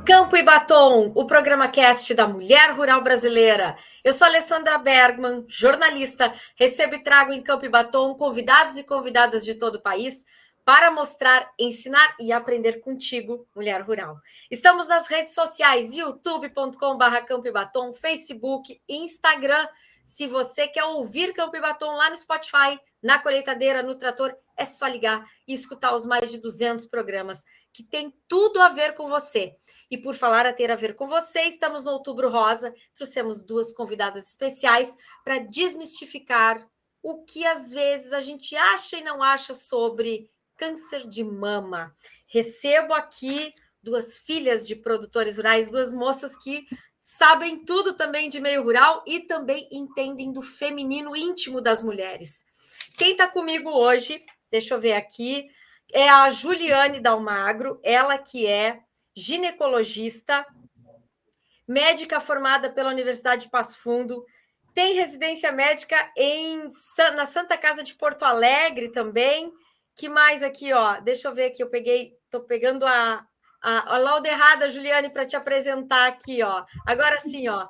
Campo e Batom, o programa cast da mulher rural brasileira. Eu sou Alessandra Bergman, jornalista, recebo e trago em Campo e Batom convidados e convidadas de todo o país para mostrar, ensinar e aprender contigo, mulher rural. Estamos nas redes sociais, youtube.com/Campo e Batom, Facebook, Instagram. Se você quer ouvir Campo e Batom lá no Spotify, na colheitadeira, no trator, é só ligar e escutar os mais de 200 programas que tem tudo a ver com você. E por falar a ter a ver com você, estamos no Outubro Rosa, trouxemos duas convidadas especiais para desmistificar o que às vezes a gente acha e não acha sobre câncer de mama. Recebo aqui duas filhas de produtores rurais, duas moças que sabem tudo também de meio rural e também entendem do feminino íntimo das mulheres. Quem está comigo hoje, deixa eu ver aqui, é a Juliane Dalmagro, ela que é ginecologista, médica formada pela Universidade de Passo Fundo, tem residência médica na Santa Casa de Porto Alegre também. Que mais aqui, ó? Deixa eu ver aqui, estou pegando a lauda errada, Juliane, para te apresentar aqui, ó. Agora sim, ó.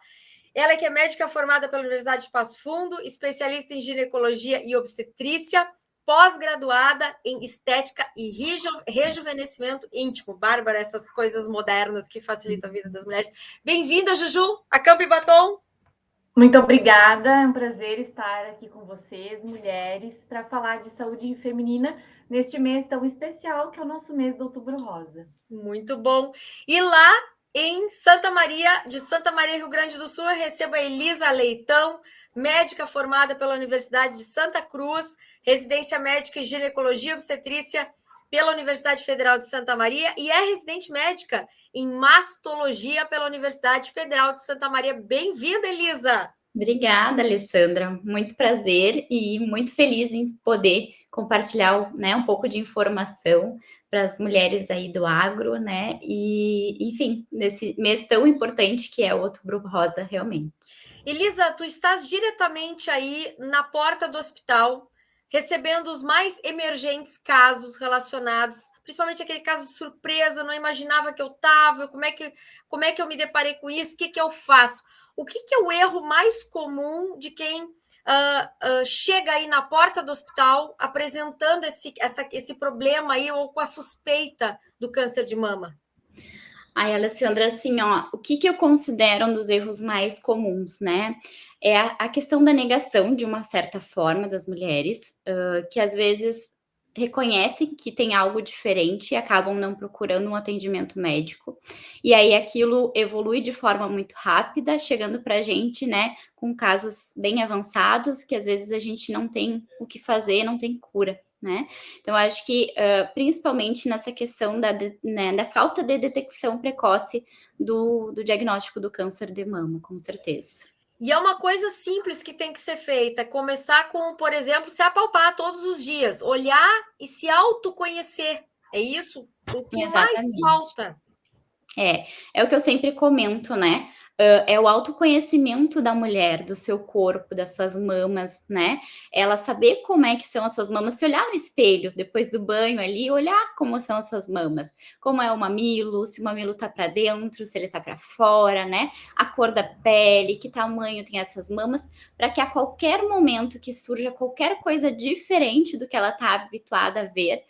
Ela que é médica formada pela Universidade de Passo Fundo, especialista em ginecologia e obstetrícia, pós-graduada em estética e rejuvenescimento íntimo. Bárbara, essas coisas modernas que facilitam a vida das mulheres. Bem-vinda, Juju, a Campo e Batom. Muito obrigada, é um prazer estar aqui com vocês, mulheres, para falar de saúde feminina neste mês tão especial que é o nosso mês do Outubro Rosa. Muito bom. E lá em Santa Maria, Rio Grande do Sul, eu recebo a Elisa Leitão, médica formada pela Universidade de Santa Cruz, residência médica em ginecologia e obstetrícia pela Universidade Federal de Santa Maria e é residente médica em mastologia pela Universidade Federal de Santa Maria. Bem-vinda, Elisa! Obrigada, Alessandra. Muito prazer e muito feliz em poder compartilhar, né, um pouco de informação para as mulheres aí do agro, né? E, enfim, nesse mês tão importante que é o Outubro Rosa, realmente. Elisa, tu estás diretamente aí na porta do hospital, recebendo os mais emergentes casos relacionados, principalmente aquele caso de surpresa, não imaginava que eu estava, como é que eu me deparei com isso, o que eu faço? O que é o erro mais comum de quem chega aí na porta do hospital apresentando esse problema aí ou com a suspeita do câncer de mama? Ai, Alessandra, assim, ó, o que eu considero um dos erros mais comuns, né? É a questão da negação, de uma certa forma, das mulheres, que às vezes reconhecem que tem algo diferente e acabam não procurando um atendimento médico. E aí aquilo evolui de forma muito rápida, chegando pra gente, né, com casos bem avançados, que às vezes a gente não tem o que fazer, não tem cura, né? Então, acho que principalmente nessa questão da falta de detecção precoce do diagnóstico do câncer de mama, com certeza. E é uma coisa simples que tem que ser feita, começar com, por exemplo, se apalpar todos os dias, olhar e se autoconhecer. É isso? O que mais falta? É o que eu sempre comento, né? É o autoconhecimento da mulher, do seu corpo, das suas mamas, né? Ela saber como é que são as suas mamas, se olhar no espelho depois do banho ali, olhar como são as suas mamas, como é o mamilo, se o mamilo tá para dentro, se ele tá para fora, né? A cor da pele, que tamanho tem essas mamas, para que a qualquer momento que surja qualquer coisa diferente do que ela tá habituada a ver,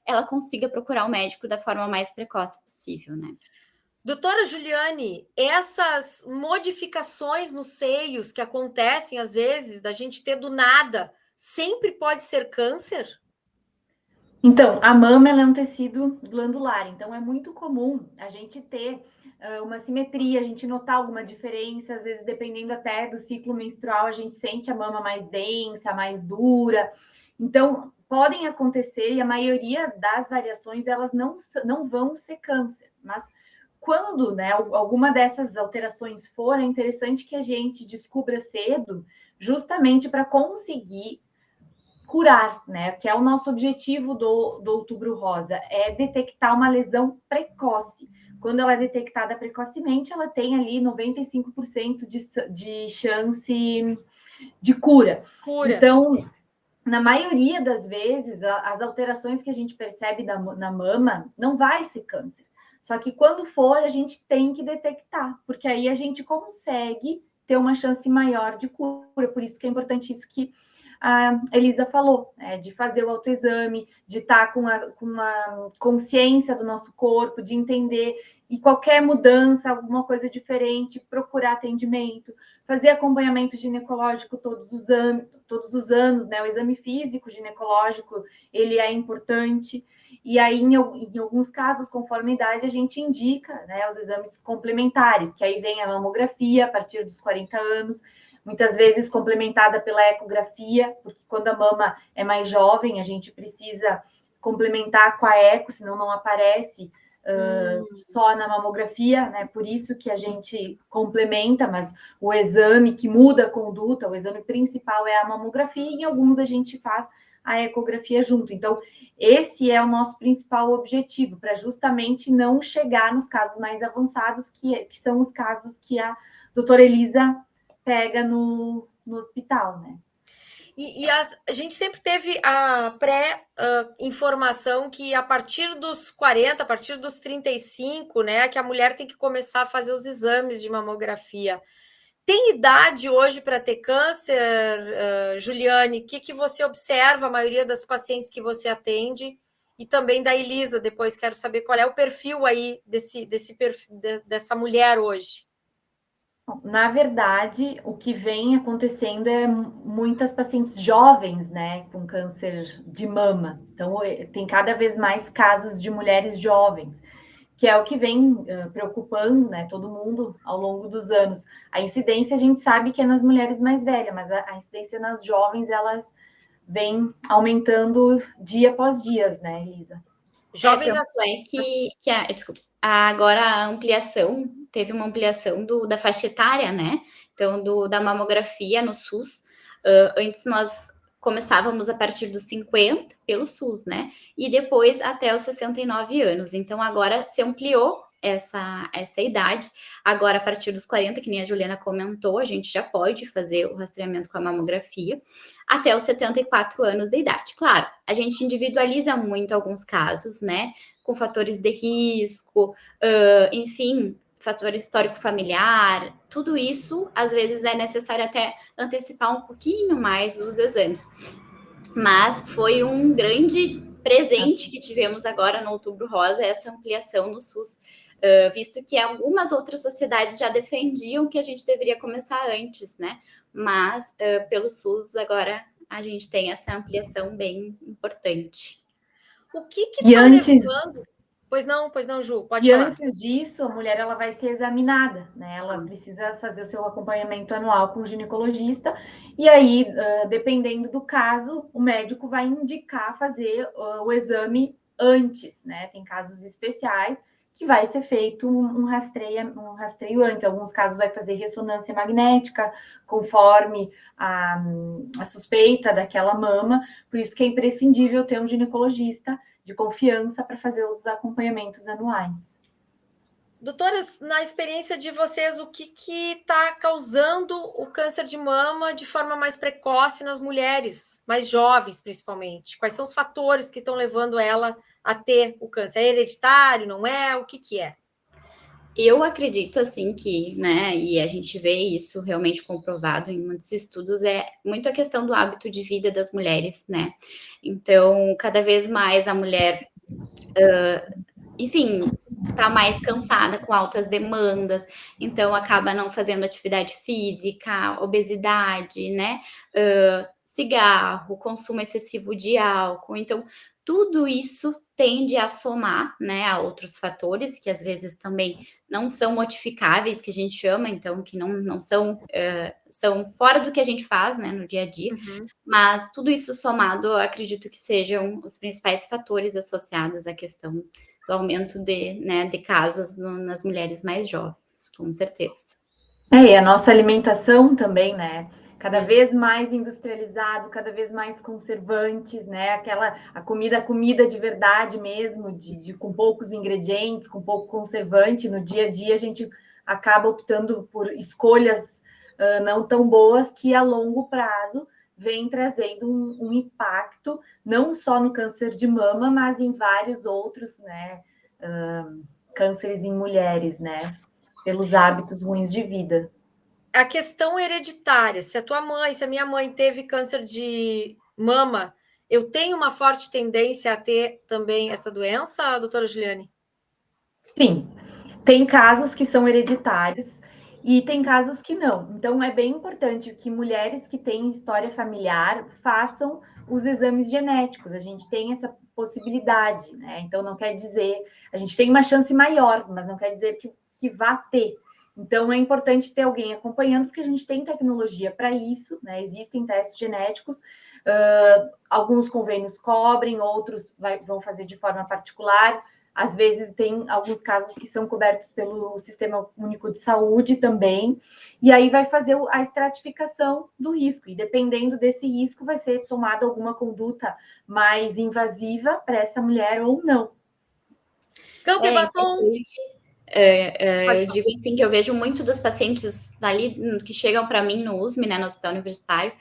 ela consiga procurar o médico da forma mais precoce possível, né? Doutora Juliane, essas modificações nos seios que acontecem às vezes, da gente ter do nada, sempre pode ser câncer? Então, a mama ela é um tecido glandular, então é muito comum a gente ter uma simetria, a gente notar alguma diferença, às vezes dependendo até do ciclo menstrual, a gente sente a mama mais densa, mais dura. Então, podem acontecer e a maioria das variações elas não vão ser câncer, mas quando, né, alguma dessas alterações for, é interessante que a gente descubra cedo, justamente para conseguir curar, né? Que é o nosso objetivo do Outubro Rosa, é detectar uma lesão precoce. Quando ela é detectada precocemente, ela tem ali 95% de chance de cura. Então, na maioria das vezes, as alterações que a gente percebe na mama não vai ser câncer. Só que quando for, a gente tem que detectar, porque aí a gente consegue ter uma chance maior de cura. Por isso que é importante isso que a Elisa falou, de fazer o autoexame, de estar com uma consciência do nosso corpo, de entender, e qualquer mudança, alguma coisa diferente, procurar atendimento, fazer acompanhamento ginecológico todos os anos, né? O exame físico ginecológico, ele é importante. E aí, em alguns casos, conforme a idade, a gente indica, né, os exames complementares, que aí vem a mamografia a partir dos 40 anos, muitas vezes complementada pela ecografia, porque quando a mama é mais jovem, a gente precisa complementar com a eco, senão não aparece só na mamografia, né? Por isso que a gente complementa, mas o exame que muda a conduta, o exame principal é a mamografia, e em alguns a gente faz a ecografia junto. Então, esse é o nosso principal objetivo, para justamente não chegar nos casos mais avançados, que são os casos que a doutora Elisa pega no hospital, né? A gente sempre teve a pré-informação que a partir dos 40, a partir dos 35, né, que a mulher tem que começar a fazer os exames de mamografia. Tem idade hoje para ter câncer, Juliane? O que você observa, a maioria das pacientes que você atende? E também da Elisa, depois quero saber qual é o perfil aí dessa mulher hoje. Na verdade, o que vem acontecendo é muitas pacientes jovens, né, com câncer de mama. Então, tem cada vez mais casos de mulheres jovens, que é o que vem preocupando, né, todo mundo ao longo dos anos. A incidência a gente sabe que é nas mulheres mais velhas, mas a incidência nas jovens, elas vem aumentando dia após dia, né, Elisa? Jovens Tanto é desculpa, agora a ampliação, teve uma ampliação da faixa etária, né? Então, da mamografia no SUS. Antes nós começávamos a partir dos 50 pelo SUS, né? E depois até os 69 anos. Então, agora se ampliou essa idade. Agora, a partir dos 40, que nem a Juliana comentou, a gente já pode fazer o rastreamento com a mamografia até os 74 anos de idade. Claro, a gente individualiza muito alguns casos, né? Com fatores de risco, enfim, fator histórico familiar, tudo isso, às vezes é necessário até antecipar um pouquinho mais os exames. Mas foi um grande presente que tivemos agora no Outubro Rosa, essa ampliação no SUS, visto que algumas outras sociedades já defendiam que a gente deveria começar antes, né? Mas pelo SUS agora a gente tem essa ampliação bem importante. O que está levando? Pois não, Ju, pode falar. Antes disso, a mulher ela vai ser examinada, né? Ela precisa fazer o seu acompanhamento anual com o ginecologista, e aí, dependendo do caso, o médico vai indicar fazer o exame antes, né? Tem casos especiais que vai ser feito um rastreio antes. Em alguns casos vai fazer ressonância magnética, conforme a suspeita daquela mama, por isso que é imprescindível ter um ginecologista de confiança para fazer os acompanhamentos anuais. Doutoras, na experiência de vocês, o que está causando o câncer de mama de forma mais precoce nas mulheres, mais jovens principalmente? Quais são os fatores que estão levando ela a ter o câncer? É hereditário, não é? O que é? Eu acredito, assim, que, né, e a gente vê isso realmente comprovado em muitos estudos, é muito a questão do hábito de vida das mulheres, né? Então, cada vez mais a mulher, enfim, tá mais cansada, com altas demandas, então acaba não fazendo atividade física, obesidade, né? Cigarro, consumo excessivo de álcool. Então, tudo isso tende a somar, né, a outros fatores que às vezes também não são modificáveis, que a gente chama, então, que não são, são fora do que a gente faz, né, no dia a dia. Mas tudo isso somado, eu acredito que sejam os principais fatores associados à questão do aumento de casos nas mulheres mais jovens, com certeza. E a nossa alimentação também, né? Cada vez mais industrializado, cada vez mais conservantes, né? A comida de verdade mesmo, com poucos ingredientes, com pouco conservante. No dia a dia a gente acaba optando por escolhas não tão boas que a longo prazo vem trazendo um impacto não só no câncer de mama, mas em vários outros, né? cânceres em mulheres, né? Pelos hábitos ruins de vida. A questão hereditária, se a minha mãe teve câncer de mama, eu tenho uma forte tendência a ter também essa doença, doutora Juliane? Sim, tem casos que são hereditários e tem casos que não. Então, é bem importante que mulheres que têm história familiar façam os exames genéticos. A gente tem essa possibilidade, né? Então, não quer dizer... A gente tem uma chance maior, mas não quer dizer que vá ter. Então, é importante ter alguém acompanhando, porque a gente tem tecnologia para isso, né? Existem testes genéticos, alguns convênios cobrem, outros vão fazer de forma particular. Às vezes tem alguns casos que são cobertos pelo Sistema Único de Saúde também, e aí vai fazer a estratificação do risco, e dependendo desse risco vai ser tomada alguma conduta mais invasiva para essa mulher ou não. Campo e batom... Eu digo assim que eu vejo muito dos pacientes ali que chegam para mim no USM, né, no Hospital Universitário,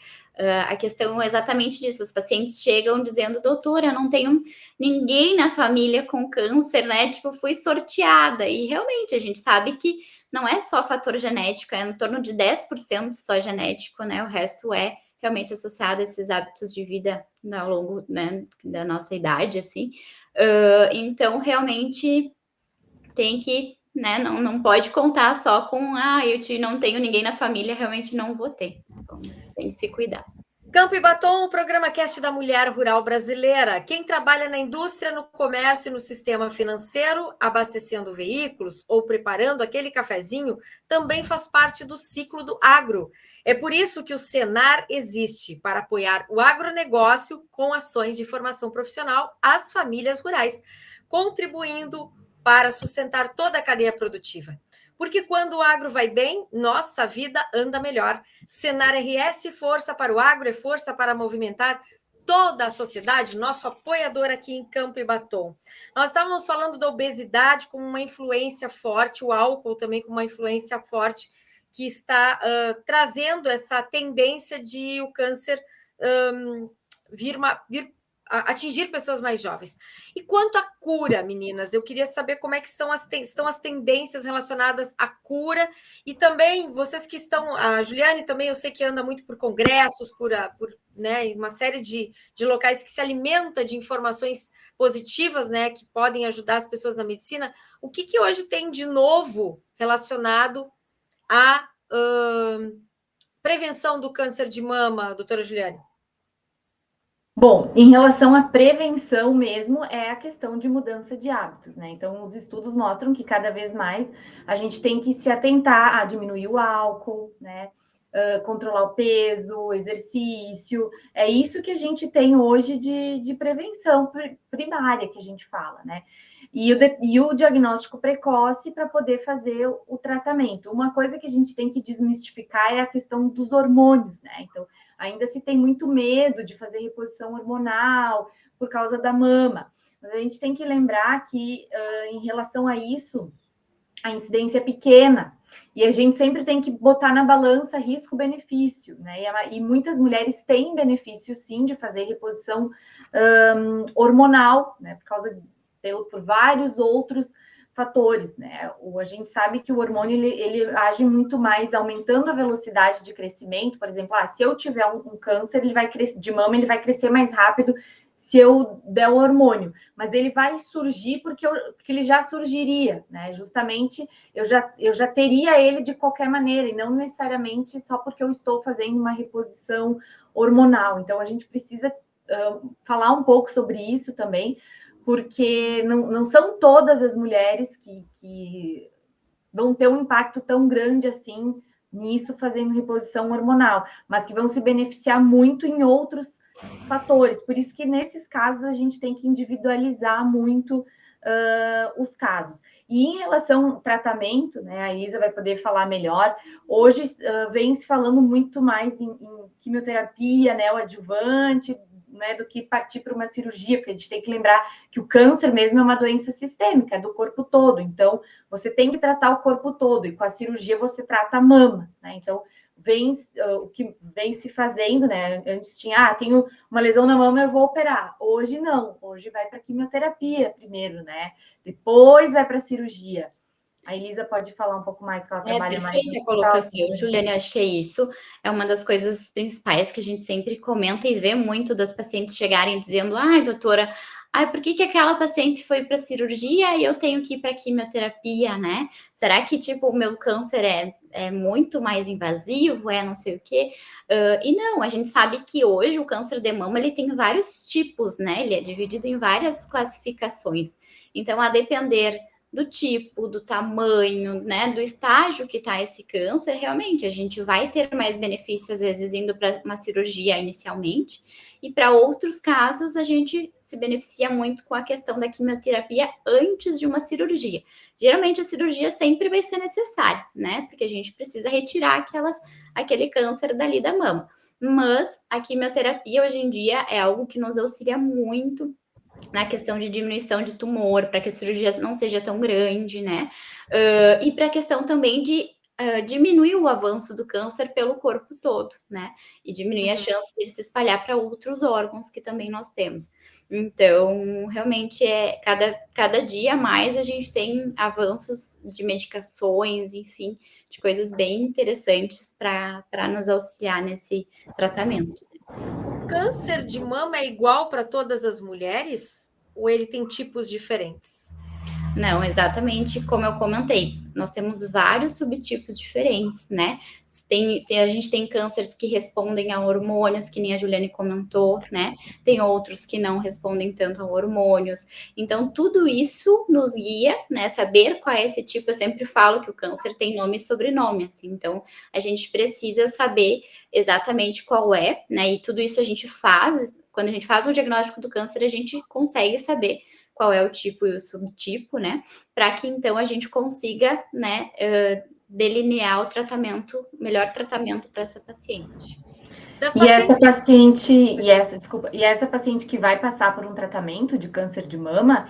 a questão é exatamente disso. Os pacientes chegam dizendo, doutora, eu não tenho ninguém na família com câncer, né? Tipo, fui sorteada. E realmente a gente sabe que não é só fator genético, é em torno de 10% só genético, né? O resto é realmente associado a esses hábitos de vida ao longo, né, da nossa idade, assim. Então, realmente tem que, né, não pode contar só com, eu não tenho ninguém na família, realmente não vou ter. Então, tem que se cuidar. Campo e Batom, o programa Cast da Mulher Rural Brasileira. Quem trabalha na indústria, no comércio e no sistema financeiro, abastecendo veículos ou preparando aquele cafezinho, também faz parte do ciclo do agro. É por isso que o Senar existe, para apoiar o agronegócio com ações de formação profissional às famílias rurais, contribuindo para sustentar toda a cadeia produtiva. Porque quando o agro vai bem, nossa vida anda melhor. Senar RS, força para o agro, é força para movimentar toda a sociedade, nosso apoiador aqui em Campo e Batom. Nós estávamos falando da obesidade como uma influência forte, o álcool também como uma influência forte, que está trazendo essa tendência de o câncer atingir pessoas mais jovens. E quanto à cura, meninas, eu queria saber como é que estão as tendências relacionadas à cura, e também vocês que estão, a Juliane também, eu sei que anda muito por congressos, por né, uma série de locais que se alimenta de informações positivas, né, que podem ajudar as pessoas na medicina. O que hoje tem de novo relacionado à prevenção do câncer de mama, doutora Juliane? Bom, em relação à prevenção mesmo, é a questão de mudança de hábitos, né? Então, os estudos mostram que cada vez mais a gente tem que se atentar a diminuir o álcool, né? Controlar o peso, exercício. É isso que a gente tem hoje de prevenção primária, que a gente fala, né? E o diagnóstico precoce para poder fazer o tratamento. Uma coisa que a gente tem que desmistificar é a questão dos hormônios, né? Então, ainda se tem muito medo de fazer reposição hormonal por causa da mama. Mas a gente tem que lembrar que, em relação a isso, a incidência é pequena. E a gente sempre tem que botar na balança risco-benefício, né? E muitas mulheres têm benefício, sim, de fazer reposição hormonal, né? Por vários outros fatores, né? A gente sabe que o hormônio ele age muito mais aumentando a velocidade de crescimento. Por exemplo, se eu tiver um câncer, ele vai crescer de mama, ele vai crescer mais rápido se eu der o hormônio, mas ele vai surgir porque ele já surgiria, né? Justamente eu já teria ele de qualquer maneira, e não necessariamente só porque eu estou fazendo uma reposição hormonal. Então a gente precisa falar um pouco sobre isso também, porque não são todas as mulheres que vão ter um impacto tão grande assim nisso fazendo reposição hormonal, mas que vão se beneficiar muito em outros fatores. Por isso que nesses casos a gente tem que individualizar muito os casos. E em relação ao tratamento, né, a Isa vai poder falar melhor. Hoje vem se falando muito mais em quimioterapia, né, o adjuvante, né, do que partir para uma cirurgia, porque a gente tem que lembrar que o câncer mesmo é uma doença sistêmica, é do corpo todo. Então, você tem que tratar o corpo todo, e com a cirurgia você trata a mama, né? Então, o que vem se fazendo, né? Antes tinha, tenho uma lesão na mama, eu vou operar. Hoje não, hoje vai para quimioterapia primeiro, né? Depois vai para cirurgia. A Elisa pode falar um pouco mais, que ela trabalha mais no Perfeita hospital. colocação, Juliane, acho que é isso. É uma das coisas principais que a gente sempre comenta e vê muito das pacientes chegarem dizendo, ai, doutora, por que aquela paciente foi para cirurgia e eu tenho que ir para quimioterapia, né? Será que, tipo, o meu câncer é muito mais invasivo, não sei o quê? E não, a gente sabe que hoje o câncer de mama, ele tem vários tipos, né? Ele é dividido em várias classificações. Então, a depender do tipo, do tamanho, né, do estágio que está esse câncer, realmente a gente vai ter mais benefício, às vezes, indo para uma cirurgia inicialmente, e para outros casos a gente se beneficia muito com a questão da quimioterapia antes de uma cirurgia. Geralmente a cirurgia sempre vai ser necessária, né, porque a gente precisa retirar aquele câncer dali da mama. Mas a quimioterapia hoje em dia é algo que nos auxilia muito na questão de diminuição de tumor, para que a cirurgia não seja tão grande, né? E para a questão também de diminuir o avanço do câncer pelo corpo todo, né? E diminuir a chance de ele se espalhar para outros órgãos que também nós temos. Então, realmente, cada dia mais a gente tem avanços de medicações, enfim, de coisas bem interessantes para nos auxiliar nesse tratamento. Câncer de mama é igual para todas as mulheres ou ele tem tipos diferentes? Não, exatamente como eu comentei. Nós temos vários subtipos diferentes, né? A gente tem cânceres que respondem a hormônios, que nem a Juliane comentou, né? Tem outros que não respondem tanto a hormônios. Então, tudo isso nos guia, né? Saber qual é esse tipo. Eu sempre falo que o câncer tem nome e sobrenome, assim. Então, a gente precisa saber exatamente qual é, né? E tudo isso a gente faz. Quando a gente faz um diagnóstico do câncer, a gente consegue saber qual é o tipo e o subtipo, né? Para que então a gente consiga, né, delinear o melhor tratamento para essa paciente. E essa paciente que vai passar por um tratamento de câncer de mama,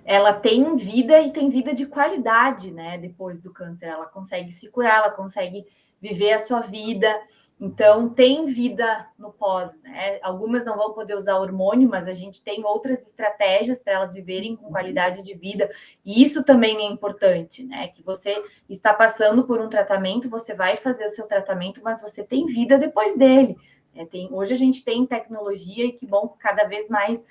ela tem vida e tem vida de qualidade, né? Depois do câncer, ela consegue se curar, ela consegue viver a sua vida. Então, tem vida no pós, né? Algumas não vão poder usar hormônio, mas a gente tem outras estratégias para elas viverem com qualidade de vida. E isso também é importante, né? Que você está passando por um tratamento, você vai fazer o seu tratamento, mas você tem vida depois dele. Hoje a gente tem tecnologia e que bom, cada vez mais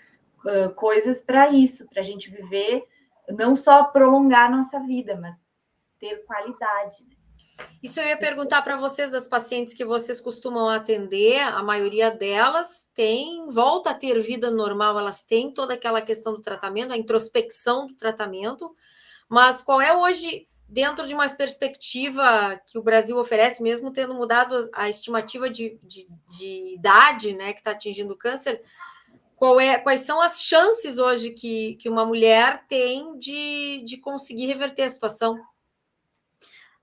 coisas para isso, para a gente viver, não só prolongar a nossa vida, mas ter qualidade, né? Isso eu ia perguntar para vocês, das pacientes que vocês costumam atender, a maioria delas volta a ter vida normal, elas têm toda aquela questão do tratamento, a introspecção do tratamento, mas qual é hoje, dentro de uma perspectiva que o Brasil oferece, mesmo tendo mudado a estimativa de idade, né, que está atingindo o câncer, quais são as chances hoje que uma mulher tem de conseguir reverter a situação?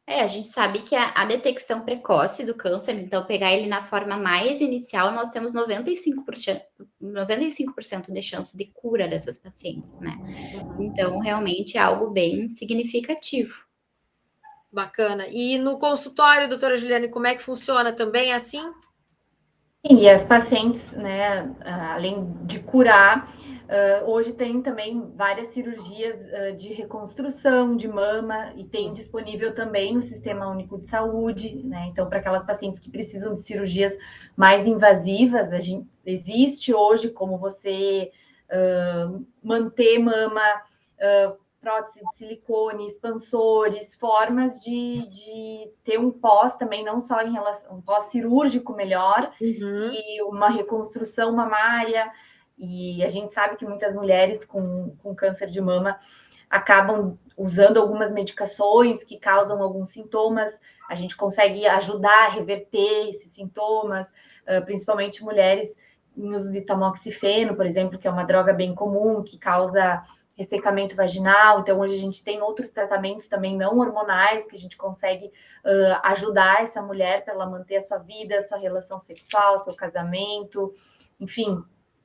A gente sabe que a detecção precoce do câncer, então pegar ele na forma mais inicial, nós temos 95% de chance de cura dessas pacientes, né? Então, realmente é algo bem significativo. Bacana. E no consultório, doutora Juliane, como é que funciona também? É assim? Sim, e as pacientes, né, além de curar, hoje tem também várias cirurgias de reconstrução de mama e tem disponível também no Sistema Único de Saúde, né? Então, para aquelas pacientes que precisam de cirurgias mais invasivas, existe hoje como você manter mama, prótese de silicone, expansores, formas de ter um pós também, não só em relação um pós-cirúrgico melhor, e uma reconstrução mamária. E a gente sabe que muitas mulheres com câncer de mama acabam usando algumas medicações que causam alguns sintomas. A gente consegue ajudar a reverter esses sintomas, principalmente mulheres em uso de tamoxifeno, por exemplo, que é uma droga bem comum, que causa ressecamento vaginal. Então, hoje a gente tem outros tratamentos também não hormonais que a gente consegue ajudar essa mulher para ela manter a sua vida, a sua relação sexual, seu casamento, enfim,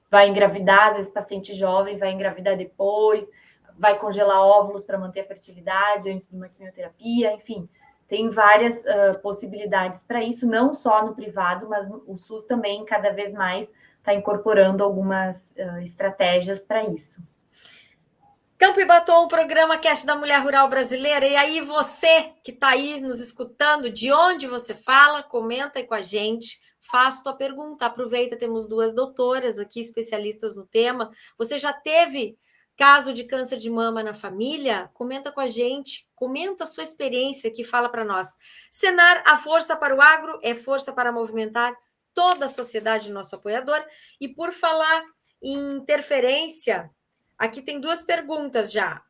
vai engravidar, às vezes paciente jovem vai engravidar depois, vai congelar óvulos para manter a fertilidade antes de uma quimioterapia, enfim, tem várias possibilidades para isso, não só no privado, mas o SUS também cada vez mais está incorporando algumas estratégias para isso. Campo e Batom, o programa Cast da Mulher Rural Brasileira. E aí, você que está aí nos escutando, de onde você fala, comenta aí com a gente, faz tua pergunta, aproveita, temos 2 doutoras aqui, especialistas no tema. Você já teve caso de câncer de mama na família? Comenta com a gente, comenta a sua experiência aqui, fala para nós. Senar, a força para o agro é força para movimentar toda a sociedade, nosso apoiador. E por falar em interferência, aqui tem 2 perguntas já.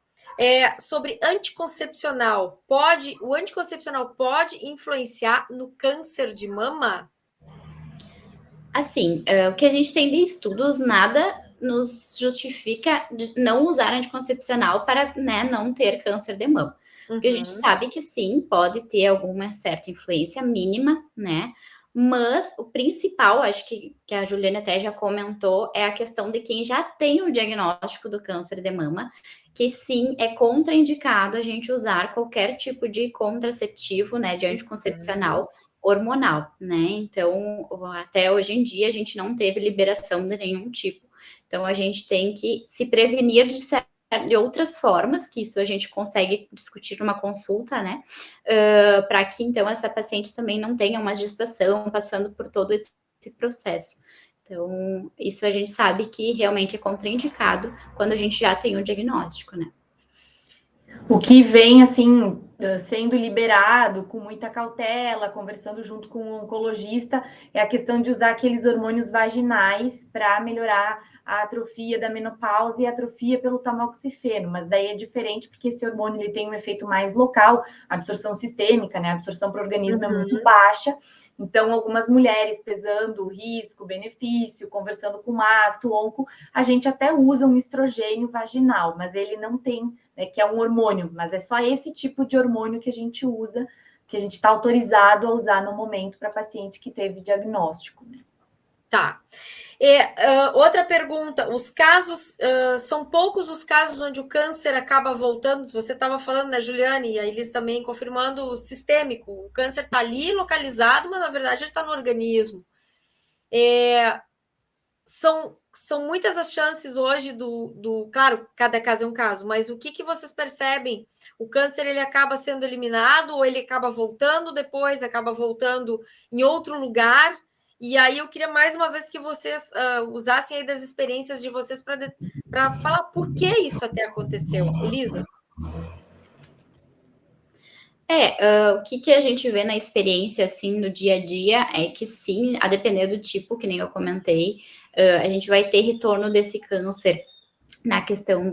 Sobre anticoncepcional. O anticoncepcional pode influenciar no câncer de mama? Assim, o que a gente tem de estudos, nada nos justifica de não usar anticoncepcional para, né, não ter câncer de mama. Porque a gente sabe que sim, pode ter alguma certa influência mínima, né? Mas o principal, acho que a Juliana até já comentou, é a questão de quem já tem o diagnóstico do câncer de mama, que sim, é contraindicado a gente usar qualquer tipo de contraceptivo, né, de anticoncepcional hormonal, né? Então, até hoje em dia, a gente não teve liberação de nenhum tipo. Então, a gente tem que se prevenir de outras formas, que isso a gente consegue discutir numa consulta, né? Para que, então, essa paciente também não tenha uma gestação passando por todo esse processo. Então, isso a gente sabe que realmente é contraindicado quando a gente já tem o diagnóstico, né? O que vem, assim, sendo liberado com muita cautela, conversando junto com o oncologista, é a questão de usar aqueles hormônios vaginais para melhorar a atrofia da menopausa e a atrofia pelo tamoxifeno, mas daí é diferente porque esse hormônio ele tem um efeito mais local, a absorção sistêmica, né? A absorção para o organismo é muito baixa. Então, algumas mulheres pesando o risco, benefício, conversando com mastro, onco, a gente até usa um estrogênio vaginal, mas ele não tem, né, que é um hormônio, mas é só esse tipo de hormônio que a gente usa, que a gente está autorizado a usar no momento para paciente que teve diagnóstico. Né? Tá. Outra pergunta, os casos, são poucos os casos onde o câncer acaba voltando, você estava falando, né, Juliane, e a Elis também confirmando o sistêmico, o câncer está ali localizado, mas na verdade ele está no organismo. São muitas as chances hoje claro, cada caso é um caso, mas o que vocês percebem? O câncer ele acaba sendo eliminado ou ele acaba voltando depois, acaba voltando em outro lugar? E aí eu queria mais uma vez que vocês usassem aí das experiências de vocês para falar por que isso até aconteceu. Elisa? O que a gente vê na experiência, assim, no dia a dia, é que sim, a depender do tipo, que nem eu comentei, a gente vai ter retorno desse câncer na questão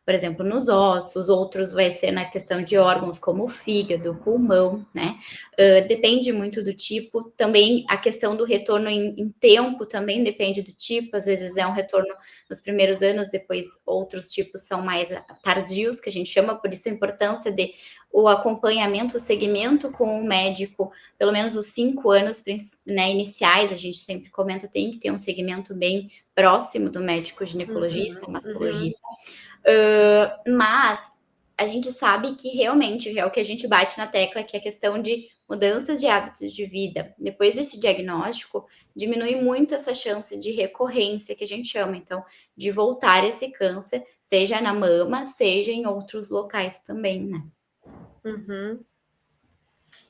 por exemplo, nos ossos, outros vai ser na questão de órgãos como o fígado, o pulmão, né? Depende muito do tipo. Também a questão do retorno em tempo também depende do tipo. Às vezes é um retorno nos primeiros anos, depois outros tipos são mais tardios, que a gente chama, por isso a importância de o acompanhamento, o segmento com o médico, pelo menos os 5 anos, né, iniciais, a gente sempre comenta, tem que ter um segmento bem próximo do médico ginecologista, mastologista, mas a gente sabe que realmente é o que a gente bate na tecla, que é a questão de mudanças de hábitos de vida. Depois desse diagnóstico, diminui muito essa chance de recorrência, que a gente chama, então, de voltar esse câncer, seja na mama, seja em outros locais também, né?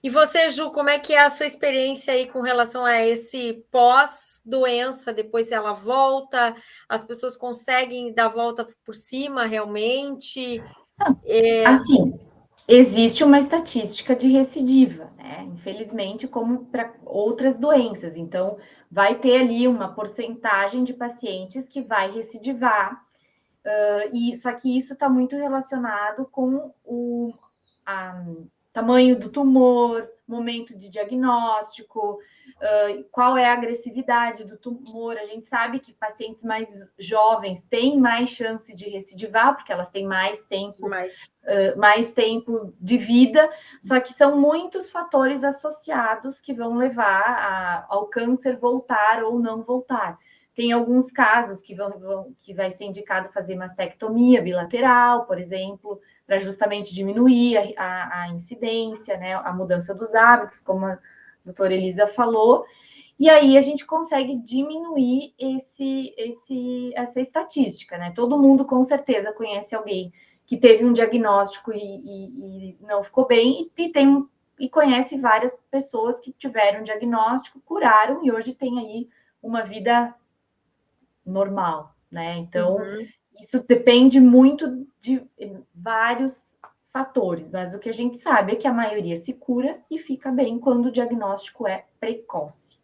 E você, Ju, como é que é a sua experiência aí com relação a esse pós-doença? Depois ela volta, as pessoas conseguem dar a volta por cima realmente? Assim, existe uma estatística de recidiva, né? Infelizmente, como para outras doenças. Então, vai ter ali uma porcentagem de pacientes que vai recidivar, só que isso está muito relacionado com o tamanho do tumor, momento de diagnóstico, qual é a agressividade do tumor. A gente sabe que pacientes mais jovens têm mais chance de recidivar, porque elas têm mais tempo de vida, só que são muitos fatores associados que vão levar ao câncer voltar ou não voltar. Tem alguns casos que vai ser indicado fazer mastectomia bilateral, por exemplo, para justamente diminuir a incidência, né, a mudança dos hábitos, como a doutora Elisa falou, e aí a gente consegue diminuir essa estatística, né? Todo mundo com certeza conhece alguém que teve um diagnóstico e não ficou bem, e conhece várias pessoas que tiveram um diagnóstico, curaram e hoje tem aí uma vida normal, né? Então, isso depende muito de vários fatores, mas o que a gente sabe é que a maioria se cura e fica bem quando o diagnóstico é precoce.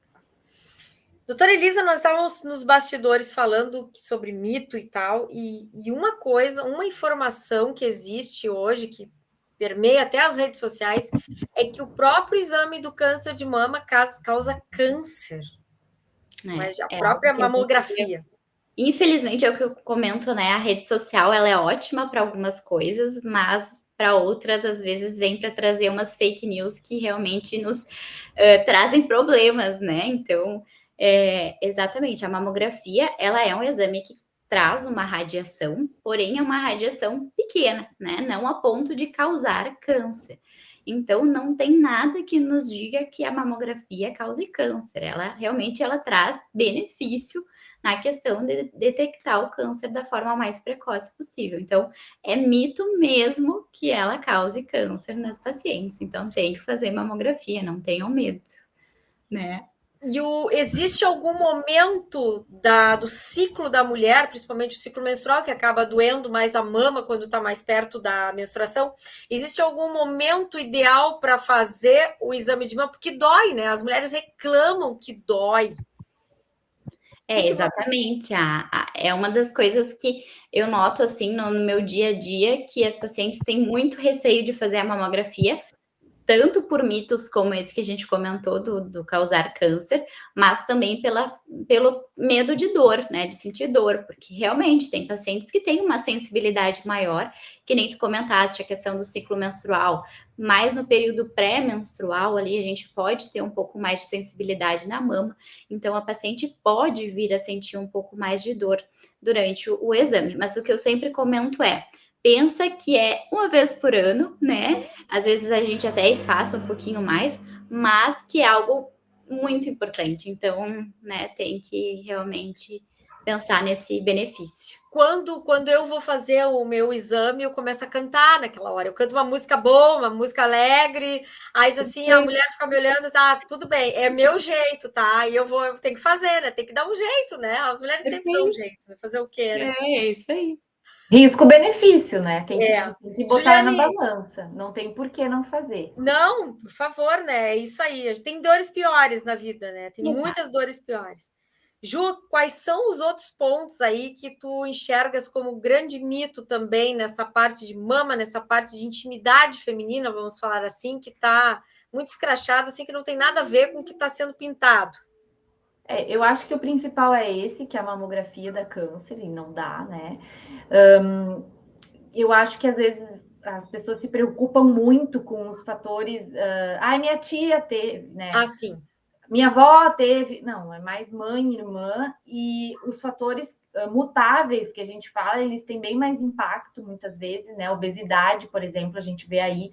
Doutora Elisa, nós estávamos nos bastidores falando sobre mito e tal, e uma coisa, uma informação que existe hoje, que permeia até as redes sociais, é que o próprio exame do câncer de mama causa câncer, mas a própria mamografia. Infelizmente, é o que eu comento, né? A rede social, ela é ótima para algumas coisas, mas para outras, às vezes, vem para trazer umas fake news que realmente nos trazem problemas, né? Então, exatamente, a mamografia, ela é um exame que traz uma radiação, porém é uma radiação pequena, né? Não a ponto de causar câncer. Então, não tem nada que nos diga que a mamografia cause câncer. Ela realmente traz benefício na questão de detectar o câncer da forma mais precoce possível. Então, é mito mesmo que ela cause câncer nas pacientes. Então, tem que fazer mamografia, não tenham medo, né? E existe algum momento do ciclo da mulher, principalmente o ciclo menstrual, que acaba doendo mais a mama quando está mais perto da menstruação? Existe algum momento ideal para fazer o exame de mama? Porque dói, né? As mulheres reclamam que dói. Exatamente. É uma das coisas que eu noto, assim, no meu dia a dia, que as pacientes têm muito receio de fazer a mamografia, tanto por mitos como esse que a gente comentou do causar câncer, mas também pelo medo de dor, né, de sentir dor, porque realmente tem pacientes que têm uma sensibilidade maior, que nem tu comentaste, a questão do ciclo menstrual, mas no período pré-menstrual ali a gente pode ter um pouco mais de sensibilidade na mama, então a paciente pode vir a sentir um pouco mais de dor durante o exame, mas o que eu sempre comento pensa que é uma vez por ano, né? Às vezes a gente até espaça um pouquinho mais, mas que é algo muito importante. Então, né, tem que realmente pensar nesse benefício. Quando eu vou fazer o meu exame, eu começo a cantar naquela hora. Eu canto uma música boa, uma música alegre, aí assim a mulher fica me olhando, tá, tudo bem, é meu jeito, tá? E eu tenho que fazer, né? Tem que dar um jeito, né? As mulheres sempre dão um jeito, né? Fazer o quê, né? É isso aí. Risco-benefício, né? Tem que botar Juliane, na balança. Não tem por que não fazer. não, por favor, né? É isso aí. A gente tem dores piores na vida, né? Tem Exato. muitas dores piores. Ju, quais são os outros pontos aí que tu enxergas como grande mito também nessa parte de mama, nessa parte de intimidade feminina, vamos falar assim, que está muito escrachado, assim, que não tem nada a ver com o que está sendo pintado? Eu acho que o principal é esse, que é a mamografia dá câncer, e não dá, né? Eu acho que às vezes as pessoas se preocupam muito com os fatores. Minha tia teve, né? Ah, sim. Minha avó teve. Não, é mais mãe, irmã, e os fatores mutáveis que a gente fala, eles têm bem mais impacto muitas vezes, né? Obesidade, por exemplo, a gente vê aí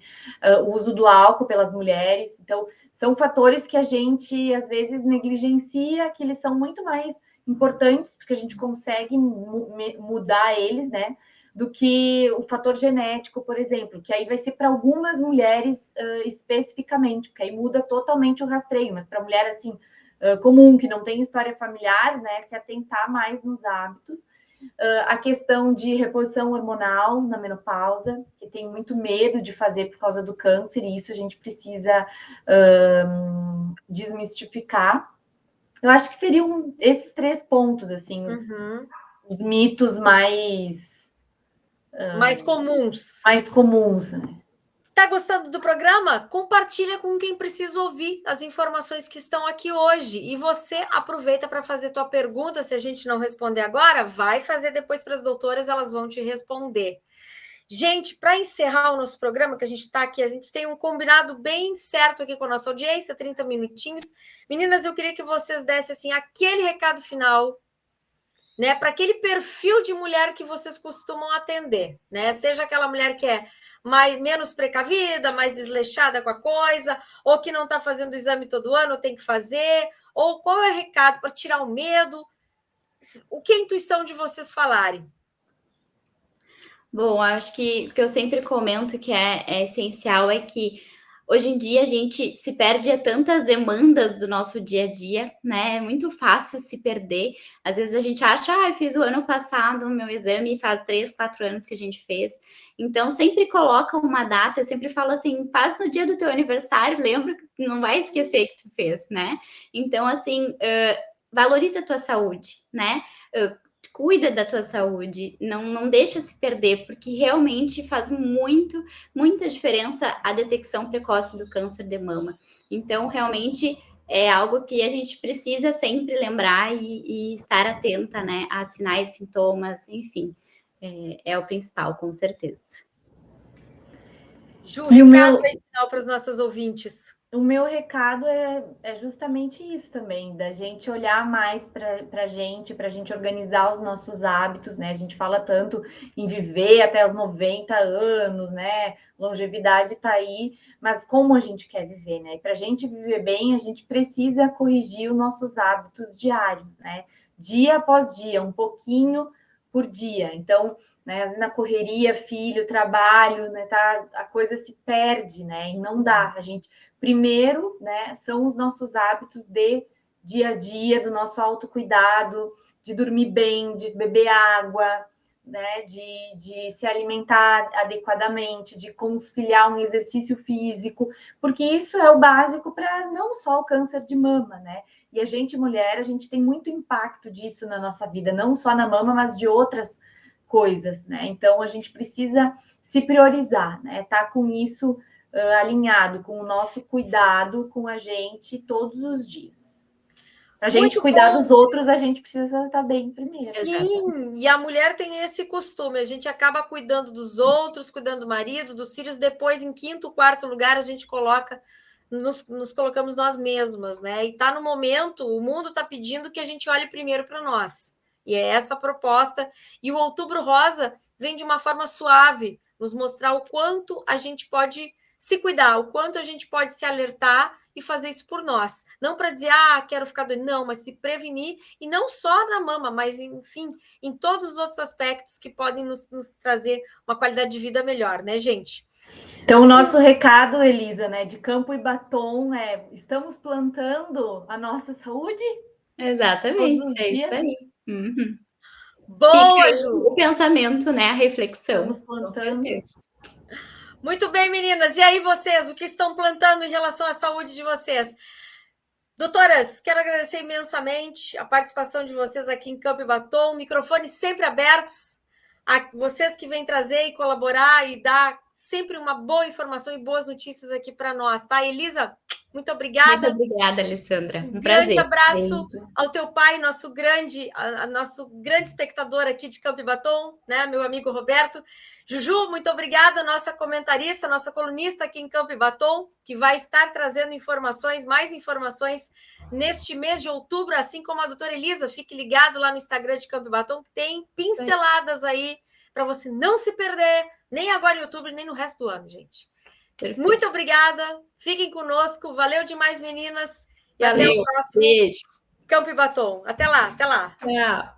o uso do álcool pelas mulheres. Então, são fatores que a gente às vezes negligencia, que eles são muito mais importantes, porque a gente consegue mudar eles, né? Do que o fator genético, por exemplo, que aí vai ser para algumas mulheres especificamente, porque aí muda totalmente o rastreio, mas para mulher assim comum, que não tem história familiar, né, se atentar mais nos hábitos. A questão de reposição hormonal na menopausa, que tem muito medo de fazer por causa do câncer, e isso a gente precisa desmistificar. Eu acho que seriam esses 3 pontos, assim, os mitos mais comuns. Mais comuns, né? Tá gostando do programa? Compartilha com quem precisa ouvir as informações que estão aqui hoje. E você aproveita para fazer tua pergunta. Se a gente não responder agora, vai fazer depois para as doutoras, elas vão te responder. Gente, para encerrar o nosso programa, que a gente está aqui, a gente tem um combinado bem certo aqui com a nossa audiência, 30 minutinhos. Meninas, eu queria que vocês dessem assim, aquele recado final né, para aquele perfil de mulher que vocês costumam atender, né? Seja aquela mulher que é menos precavida, mais desleixada com a coisa, ou que não está fazendo o exame todo ano, tem que fazer, ou qual é o recado para tirar o medo? O que é a intuição de vocês falarem? Bom, acho que o que eu sempre comento que é essencial é que hoje em dia a gente se perde a tantas demandas do nosso dia a dia, né? É muito fácil se perder. Às vezes a gente acha, eu fiz o ano passado o meu exame e faz 3, 4 anos que a gente fez. Então, sempre coloca uma data, eu sempre falo assim, faz no dia do teu aniversário, lembra que não vai esquecer que tu fez, né? Então, assim, valoriza a tua saúde, né? Cuida da tua saúde, não deixa se perder, porque realmente faz muita diferença a detecção precoce do câncer de mama. Então, realmente é algo que a gente precisa sempre lembrar e estar atenta, né, a sinais, sintomas, enfim, é o principal, com certeza. Ju, recado aí final para os nossos ouvintes. O meu recado é justamente isso também, da gente olhar mais para a gente organizar os nossos hábitos, né? A gente fala tanto em viver até os 90 anos, né? Longevidade está aí, mas como a gente quer viver, né? Para a gente viver bem, a gente precisa corrigir os nossos hábitos diários, né? Dia após dia, um pouquinho por dia. Então, né, às vezes na correria, filho, trabalho, né? A coisa se perde, né? E não dá. A gente primeiro, né, são os nossos hábitos de dia a dia, do nosso autocuidado, de dormir bem, de beber água, né, de se alimentar adequadamente, de conciliar um exercício físico, porque isso é o básico para não só o câncer de mama, né? E a gente, mulher, a gente tem muito impacto disso na nossa vida, não só na mama, mas de outras coisas, né? Então a gente precisa se priorizar, né? Tá com isso alinhado com o nosso cuidado com a gente todos os dias. Para a gente cuidar dos outros, a gente precisa estar bem primeiro. Sim, e a mulher tem esse costume, a gente acaba cuidando dos outros, cuidando do marido, dos filhos, depois em quinto, quarto lugar a gente coloca, nos colocamos nós mesmas, né? E tá no momento, o mundo está pedindo que a gente olhe primeiro para nós. E é essa a proposta. E o Outubro Rosa vem de uma forma suave, nos mostrar o quanto a gente pode se cuidar, o quanto a gente pode se alertar e fazer isso por nós. Não para dizer, quero ficar doente, não, mas se prevenir, e não só na mama, mas, enfim, em todos os outros aspectos que podem nos trazer uma qualidade de vida melhor, né, gente? Então, o nosso recado, Elisa, né, de Campo e Batom estamos plantando a nossa saúde? Exatamente, todos os é dias. isso aí. Uhum. Boa, Ju! O pensamento, né, a reflexão. Estamos plantando. Muito bem, meninas. E aí, vocês, o que estão plantando em relação à saúde de vocês? Doutoras, quero agradecer imensamente a participação de vocês aqui em Campo e Batom, microfones sempre abertos, a vocês que vêm trazer e colaborar e dar sempre uma boa informação e boas notícias aqui para nós, tá? Elisa, muito obrigada. Muito obrigada, Alessandra. Um prazer. Grande abraço ao teu pai, nosso grande espectador aqui de Campo e Batom, né, meu amigo Roberto. Juju, muito obrigada, nossa comentarista, nossa colunista aqui em Campo e Batom, que vai estar trazendo mais informações neste mês de outubro, assim como a doutora Elisa. Fique ligado lá no Instagram de Campo e Batom, que tem pinceladas aí para você não se perder, nem agora em outubro, nem no resto do ano, gente. Perfeito. Muito obrigada, fiquem conosco, valeu demais, meninas, e até o próximo Beijo. Campo e Batom. Até lá, até lá. Tchau.